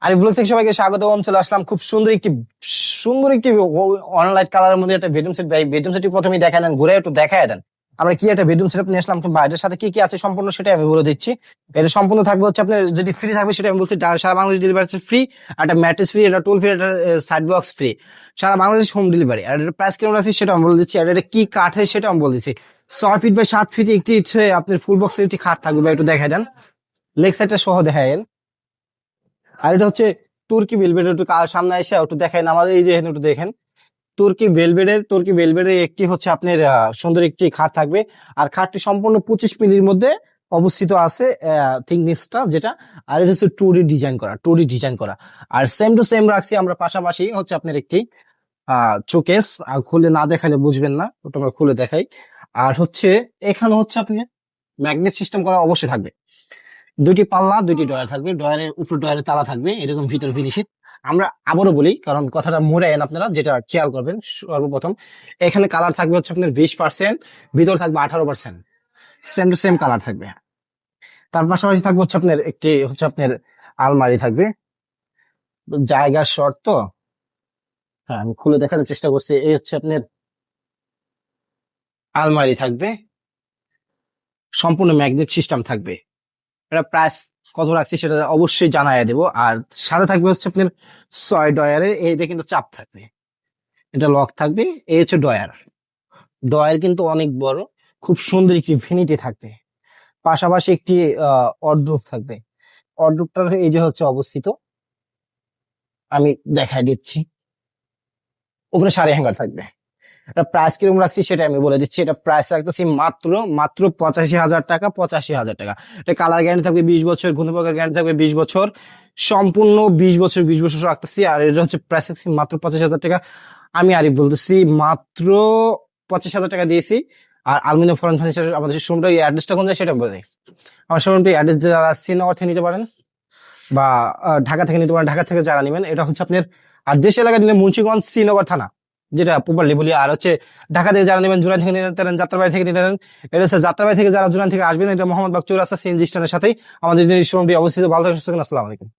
আর blog থেকে সবাইকে স্বাগতম। চলে আসলাম খুব সুন্দর একটি অনলাইন কালারের মধ্যে একটা বেডরুম সেট। ভাই বেডরুম সেটটি প্রথমেই দেখায় দেন, ঘুরে একটু দেখায় দেন আমরা কি একটা বেডরুম সেট নিয়ে আসলাম। বাইরের সাথে কি কি আছে সম্পূর্ণ সেটা আমি বলে দিচ্ছি। এটা সম্পূর্ণ থাকবে হচ্ছে আপনার যেটি ফ্রি থাকবে সেটা আমি বলছি, সারা বাংলাদেশ ডেলিভারি ফ্রি। একটা ম্যাট্রেস ফ্রি, একটা টোল ফ্রি, একটা সাইড বক্স ফ্রি, সারা বাংলাদেশ হোম ডেলিভারি। আর এটার প্রাইস কেমন আছে সেটা আমি বলে দিচ্ছি। আর এটা কি কাঠের সেটা আমি বলে দিচ্ছি। 6 ফিট বাই 7 ফিট একটি হচ্ছে আপনার ফুল বক্সের একটি খাট থাকবে। ভাই একটু দেখায় দেন, লেগ সাইডটা সহ দেখায় দেন। আর এটা হচ্ছে তুর্কি ভেলভেট। একটু সামনে এসে একটু দেখেন আমাদের এই যে এখানে একটু দেখেন, তুর্কি ভেলভেটের একটি হচ্ছে আপনার সুন্দর একটি খাট থাকবে। আর খাটটি সম্পূর্ণ 25 মিলির মধ্যে অবস্থিত আছে থিকনেসটা যেটা। আর এটা হচ্ছে টু ডি ডিজাইন করা। আর সেম টু সেম রাখছি আমরা পাশাপাশি হচ্ছে আপনার একটি চোকেস। আর খুলে না দেখালে বুঝবেন না, ওটা আমরা খুলে দেখাই। আর হচ্ছে এখানে হচ্ছে আপনি ম্যাগনেট সিস্টেম করা অবশ্যই থাকবে। দুইটি পাল্লা, দুইটি ডয়ার থাকবে, ডয়ারের উপর ডয়ারের তালা থাকবে এরকম ভিতর ফিনিশিং। আমরা আবারও বলি কারণ কথাটা মোড়েন আপনারা, যেটা খেয়াল করবেন সর্বপ্রথম এখানে কালার থাকবে হচ্ছে আপনার 20%, ভিতর থাকবে 18%। সেম টু সেম কালার থাকবে। তার পাশাপাশি থাকবে হচ্ছে আপনার একটি হচ্ছে আপনার আলমারি থাকবে। জায়গার শর্ট তো, হ্যাঁ আমি খুলে দেখানোর চেষ্টা করছি। এই হচ্ছে আপনার আলমারি থাকবে, সম্পূর্ণ ম্যাগনেট সিস্টেম থাকবে। এটা প্রাইস কত রাখছি সেটা অবশ্যই জানাই দেবো। আর সাথে থাকবে হচ্ছে আপনার 6 ডয়ারের, এইটা কিন্তু চাপ থাকবে, এটা লক থাকবে। এই হচ্ছে ডয়ার, ডয়ার কিন্তু অনেক বড়, খুব সুন্দর একটি ভ্যানিটি থাকবে। পাশাপাশি একটি ওয়ারড্রোব থাকবে। ওয়ারড্রোবটার এই যে হচ্ছে অবস্থিত, আমি দেখাই দিচ্ছি। উপরে শাড়ি হ্যাঙ্গার থাকবে। এটা প্রাইস কিরকম রাখছি সেটা আমি বলে দিচ্ছি। এটা প্রাইস রাখতেছি মাত্র মাত্র 85,000 টাকা। 85,000 টাকা। এটা কালার গ্যারান্টি থাকবে 20 বছর, ঘূর্ণিপাকের গ্যারান্টি থাকবে 20 বছর, সম্পূর্ণ 20 বছর 20 বছর রাখতেছি। আর এটা হচ্ছে প্রাইস রাখছি মাত্র 85,000 টাকা। আমি আরিফ বলতেছি, মাত্র 25,000 টাকা দিয়েছি। আর আলমিনিয়াম ফরেন ফার্নিচার আমাদের শোরুমটা অ্যাড্রেসটা কোন যায় সেটা বলে দিই। আমার শোরুমটি অ্যাড্রেস যারা শ্রীনগর থেকে নিতে পারেন বা ঢাকা থেকে নিতে পারেন। ঢাকা থেকে যারা নেবেন এটা হচ্ছে আপনার, আর দেশ এলাকায় নিলে মুন্সিগঞ্জ শ্রীনগর থানা, যেটা প্রপারলি বলি। আর হচ্ছে ঢাকা থেকে যারা নেবেন, জুরাইন থেকে নিতে পারেন, যাত্রাবাড়ি থেকে নিতে পারেন। এটা হচ্ছে যাত্রাবাড়ি থেকে যারা জুরাইন থেকে আসবেন, এটা মোহাম্মদবাগ চৌরাস্তা সিএনজি স্ট্যান্ডের সাথেই আমাদের শোরুমটি অবস্থিত। ভালো থাকবেন, সুস্থ থাকবেন, আসসালামু আলাইকুম।